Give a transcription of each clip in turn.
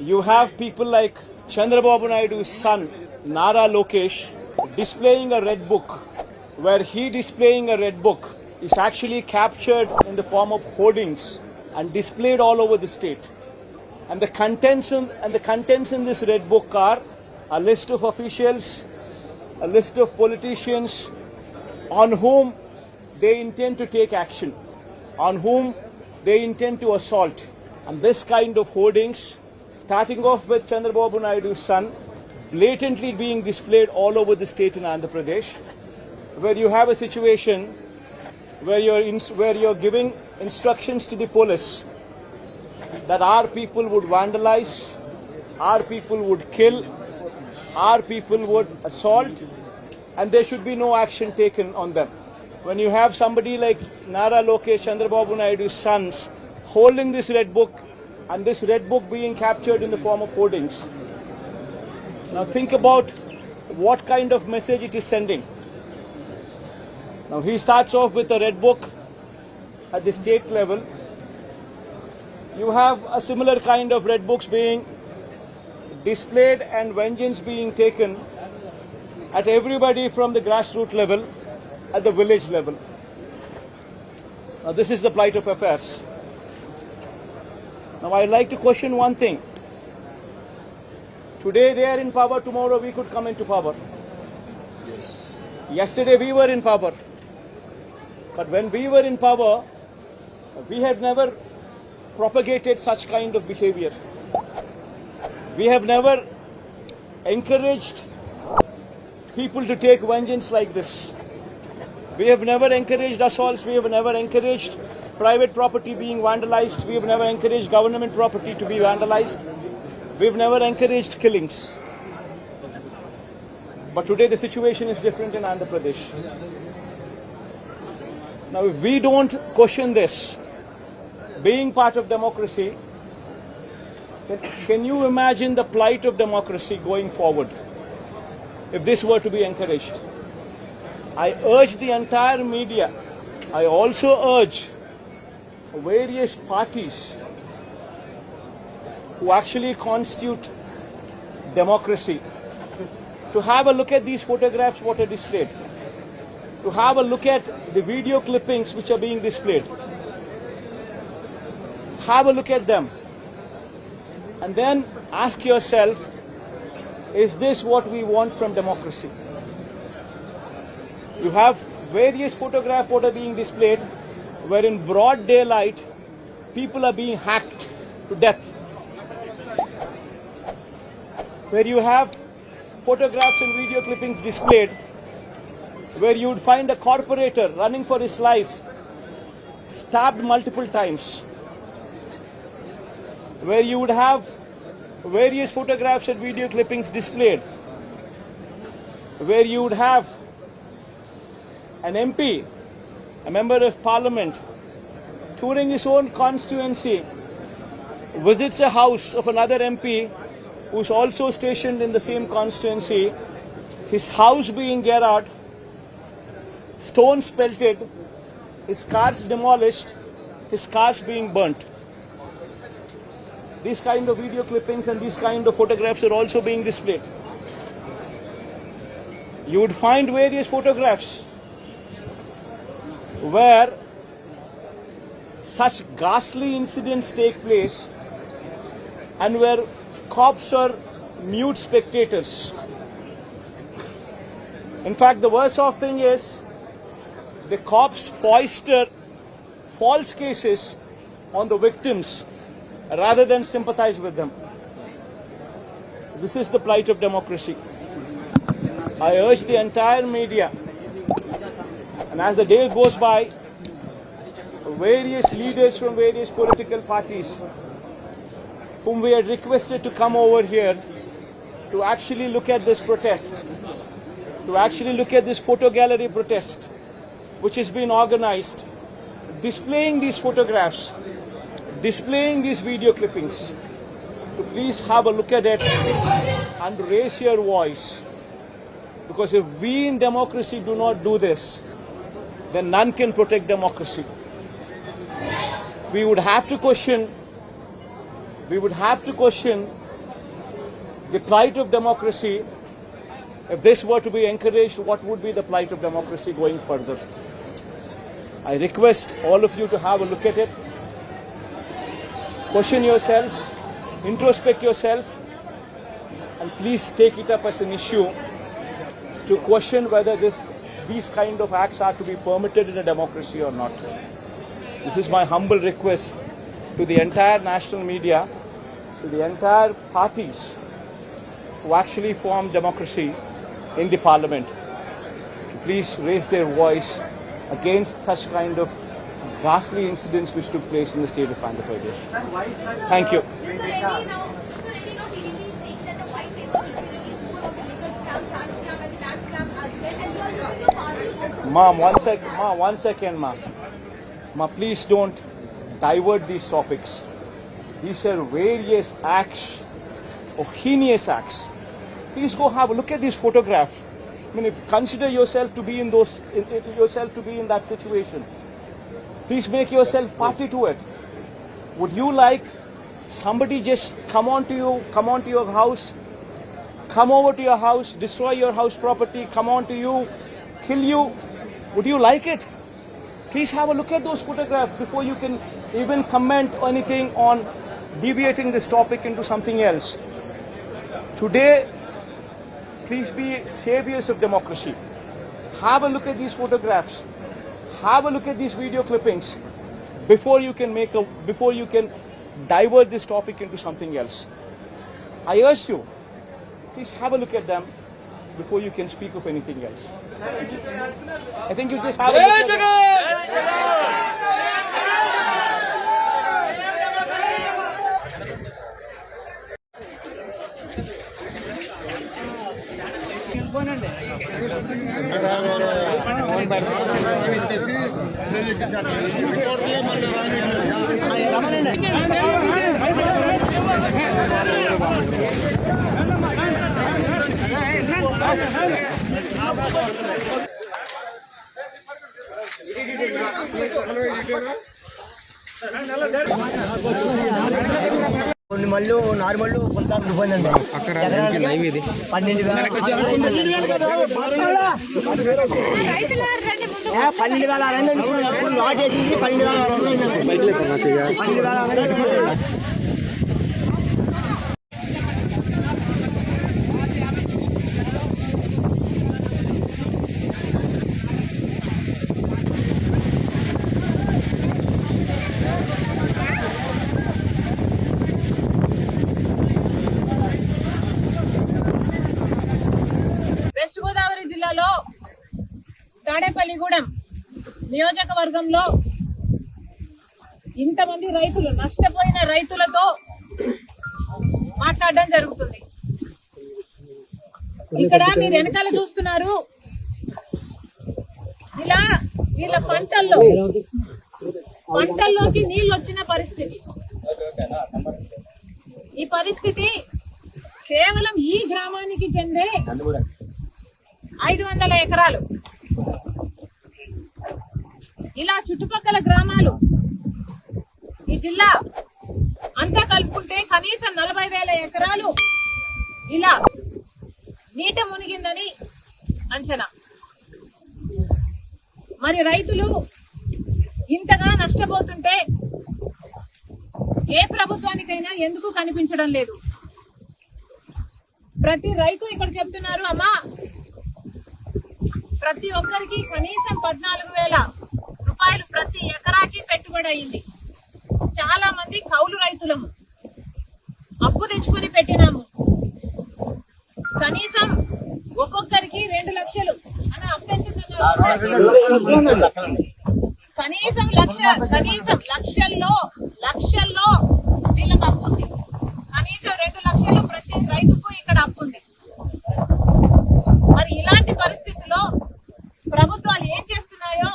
You have people like Chandrababu Naidu's son, Nara Lokesh, displaying a red book, where he displaying a red book is actually captured in the form of hoardings and displayed all over the state. And the contents in this red book are a list of officials, a list of politicians on whom they intend to take action, on whom they intend to assault. And this kind of hoardings, starting off with Chandrababu Naidu's son, blatantly being displayed all over the state in Andhra Pradesh, where you have a situation where you're giving instructions to the police that our people would vandalize, our people would kill, our people would assault, and there should be no action taken on them. When you have somebody like Nara Lokesh, Chandrababu Naidu's sons, holding this red book, and this red book being captured in the form of hoardings. Now think about what kind of message it is sending. Now he starts off with a red book at the state level. You have a similar kind of red books being displayed and vengeance being taken at everybody from the grassroots level, at the village level. Now this is the plight of affairs. Now I'd like to question one thing. Today they are in power, tomorrow we could come into power. Yesterday we were in power. But when we were in power, we have never propagated such kind of behavior. We have never encouraged people to take vengeance like this. We have never encouraged assaults. We have never encouraged private property being vandalized. We have never encouraged government property to be vandalized. We have never encouraged killings. But today the situation is different in Andhra Pradesh. Now if we don't question this, being part of democracy, then can you imagine the plight of democracy going forward if this were to be encouraged? I urge the entire media, I also urge various parties who actually constitute democracy to have a look at these photographs what are displayed, to have a look at the video clippings which are being displayed. Have a look at them and then ask yourself, is this what we want from democracy? You have various photographs what are being displayed where in broad daylight people are being hacked to death. Where you have photographs and video clippings displayed where you would find a corporator running for his life stabbed multiple times. Where you would have various photographs and video clippings displayed where you would have an MP, a member of parliament, touring his own constituency, visits a house of another MP who's also stationed in the same constituency, his house being garroted, stones pelted, his cars demolished, his cars being burnt. These kind of video clippings and these kind of photographs are also being displayed. You would find various photographs where such ghastly incidents take place and where cops are mute spectators. In fact, the worst of thing is the cops foster false cases on the victims rather than sympathize with them. This is the plight of democracy. I urge the entire media, and as the day goes by, various leaders from various political parties whom we had requested to come over here to actually look at this protest, to actually look at this photo gallery protest which has been organized, displaying these photographs, displaying these video clippings, to please have a look at it and raise your voice. Because if we in democracy do not do this, then none can protect democracy. We would have to question the plight of democracy, if this were to be encouraged, what would be the plight of democracy going further? I request all of you to have a look at it, question yourself, introspect yourself, and please take it up as an issue to question whether these kind of acts are to be permitted in a democracy or not. This is my humble request to the entire national media, to the entire parties who actually form democracy in the parliament, to please raise their voice against such kind of ghastly incidents which took place in the state of Andhra Pradesh. Thank you. Mr. Reddy, now TDP is saying that the white paper will be released full of illegal scams, hard scam and land scam as well, and you are using your party as Ma'am, one second, ma'am. Ma, please don't divert these topics. These are various acts, or heinous acts. Please go have a look at this photograph. I mean, if consider yourself to be in that situation, please make yourself party to it. Would you like somebody just come onto your house, come over to your house, destroy your house property, come onto you, kill you? Would you like it? Please have a look at those photographs before you can even comment anything on deviating this topic into something else. Today, please be saviors of democracy. Have a look at these photographs. Have a look at these video clippings before you can divert this topic into something else. I urge you, please have a look at them before you can speak of anything else. I think you just have a look at them. కొన్ని మళ్ళు normal కొంత పోయిందండి అక్కడ 12 west Godavari జిల్లాలో తాడేపల్లిగూడెం నియోజకవర్గంలో ఇంతమంది రైతులు నష్టపోయిన రైతులతో మాట్లాడడం జరుగుతుంది. ఇక్కడ మీరు వెనకాల చూస్తున్నారు, ఇలా వీళ్ళ పంటల్లోకి నీళ్ళు వచ్చిన పరిస్థితి. ఈ పరిస్థితి కేవలం ఈ గ్రామానికి చెందే 500 ఎకరాలు. ఇలా చుట్టుపక్కల గ్రామాలు ఈ జిల్లా అంతా కలుపుకుంటే కనీసం 40,000 ఎకరాలు ఇలా నీట మునిగిందని అంచనా. మరి రైతులు ఇంతగా నష్టపోతుంటే ఏ ప్రభుత్వానికైనా ఎందుకు కనిపించడం లేదు? ప్రతి రైతు ఇక్కడ చెప్తున్నారు, అమ్మా ప్రతి ఒక్కరికి కనీసం 14,000 రూపాయలు ప్రతి ఎకరాకి పెట్టుబడి అయింది. చాలా మంది కౌలు రైతులము, అప్పు తెచ్చుకుని పెట్టినాము. కనీసం ఒక్కొక్కరికి 2 లక్షలు అని అప్పెంచుతున్నారు. కనీసం లక్షల్లో వీళ్ళకి అప్పు ఉంది. కనీసం 2 లక్షలు ప్రతి రైతుకు ఇక్కడ అప్పు ఉంది. మరి ఇలాంటి పరిస్థితుల్లో ప్రభుత్వాలు ఏం చేస్తున్నాయో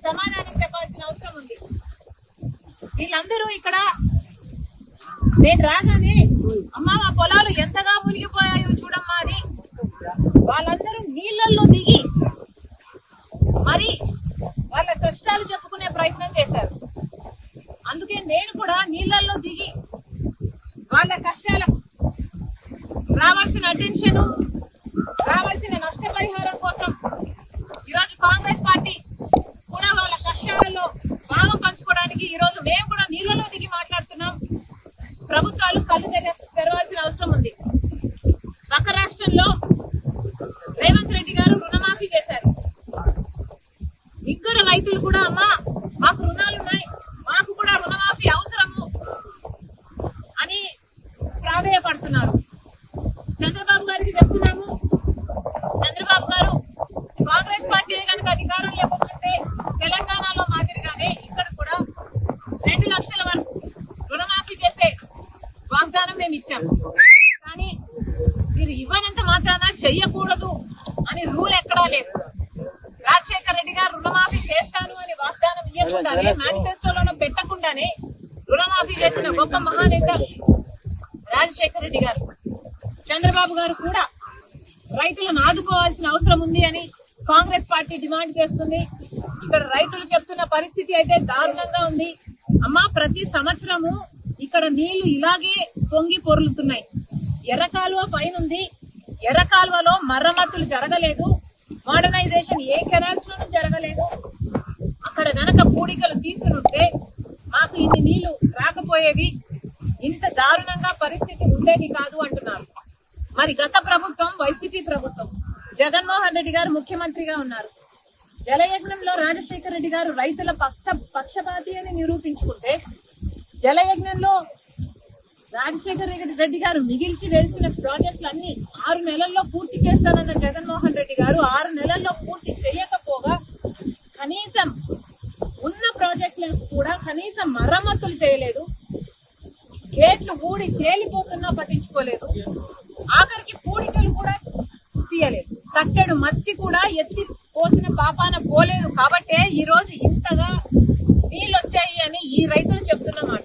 సమాధానం చెప్పాల్సిన అవసరం ఉంది. వీళ్ళందరూ ఇక్కడ నేను రాగానే అమ్మా మా పొలాలు ఎంతగా మునిగిపోయాయో చూడమ్మా అని వాళ్ళందరూ నీళ్ళల్లో దిగి మరి వాళ్ళ కష్టాలు చెప్పుకునే ప్రయత్నం చేశారు. అందుకే నేను కూడా నీళ్ళల్లో దిగి వాళ్ళ కష్టాలకు రావాల్సిన అటెన్షన్, రావాల్సిన నష్టపరిహారం కోసం ఈరోజు కాంగ్రెస్ పార్టీ కూడా వాళ్ళ కష్టాలలో భాగం పంచుకోవడానికి ఈరోజు మేము కూడా నీళ్ళలో దిగి మాట్లాడుతున్నాం. ప్రభుత్వాలు కళ్ళు తెరవాల్సిన అవసరం ఉంది. పక్క రాష్ట్రంలో రేవంత్ రెడ్డి గారు రుణమాఫీ చేశారు. ఇక్కడ రైతులు కూడా అమ్మా మాకు రుణాలున్నాయి, మాకు కూడా రుణమాఫీ అవసరము అని ప్రాధేయపడుతున్నారు. చంద్రబాబు గారికి చెప్తున్నాము, చంద్రబాబు గారు కాంగ్రెస్ పార్టీ కనుక అధికారం లేకపోతే తెలంగాణలో మాదిరిగానే ఇక్కడ కూడా 2 లక్షల వరకు రుణమాఫీ చేసే వాగ్దానం మేము ఇచ్చాం. కానీ మీరు ఇవ్వనంత మాత్రాన చెయ్యకూడదు అని రూల్ ఎక్కడా లేదు. రాజశేఖర రెడ్డి గారు రుణమాఫీ చేస్తాను అని వాగ్దానం ఇవ్వకుండానే, మేనిఫెస్టోలోనూ పెట్టకుండానే రుణమాఫీ చేసిన గొప్ప మహానేత రాజశేఖర రెడ్డి గారు. చంద్రబాబు గారు కూడా రైతులను ఆదుకోవాల్సిన అవసరం ఉంది అని కాంగ్రెస్ పార్టీ డిమాండ్ చేస్తుంది. ఇక్కడ రైతులు చెప్తున్న పరిస్థితి అయితే దారుణంగా ఉంది. అమ్మా ప్రతి సంవత్సరము ఇక్కడ నీళ్లు ఇలాగే పొంగి పొర్లుతున్నాయి. ఎర్రకాలువ పైన ఉంది, ఎర్రకాలువలో మరమ్మతులు జరగలేదు, మోడర్నైజేషన్ ఏ కెనాల్స్ లోనూ జరగలేదు. అక్కడ గనక పూడికలు తీసునుంటే మాకు ఇన్ని నీళ్లు రాకపోయేవి, ఇంత దారుణంగా పరిస్థితి ఉండేది కాదు అంటున్నారు. మరి గత ప్రభుత్వం వైసీపీ ప్రభుత్వం, జగన్మోహన్ రెడ్డి గారు ముఖ్యమంత్రిగా ఉన్నారు. జలయజ్ఞంలో రాజశేఖర రెడ్డి గారు రైతుల పక్షపాతి అని నిరూపించుకుంటే, జలయజ్ఞంలో రాజశేఖర రెడ్డి గారు మిగిల్చి వేసిన ప్రాజెక్టులన్నీ 6 నెలల్లో పూర్తి చేస్తానన్న జగన్మోహన్ రెడ్డి గారు 6 నెలల్లో పూర్తి చేయకపోగా కనీసం ఉన్న ప్రాజెక్టులకు కూడా కనీసం మరమ్మతులు చేయలేదు. గేట్లు ఊడి తేలిపోతున్నా పట్టించుకోలేదు. ఆఖరికి పూడికలు కూడా తీయలేదు. తట్టెడు మట్టి కూడా ఎత్తి పోసిన పాపాన పోలేదు. కాబట్టే ఈ రోజు ఇంతగా నీళ్ళు వచ్చాయి అని ఈ రైతులు చెప్తున్నమాట.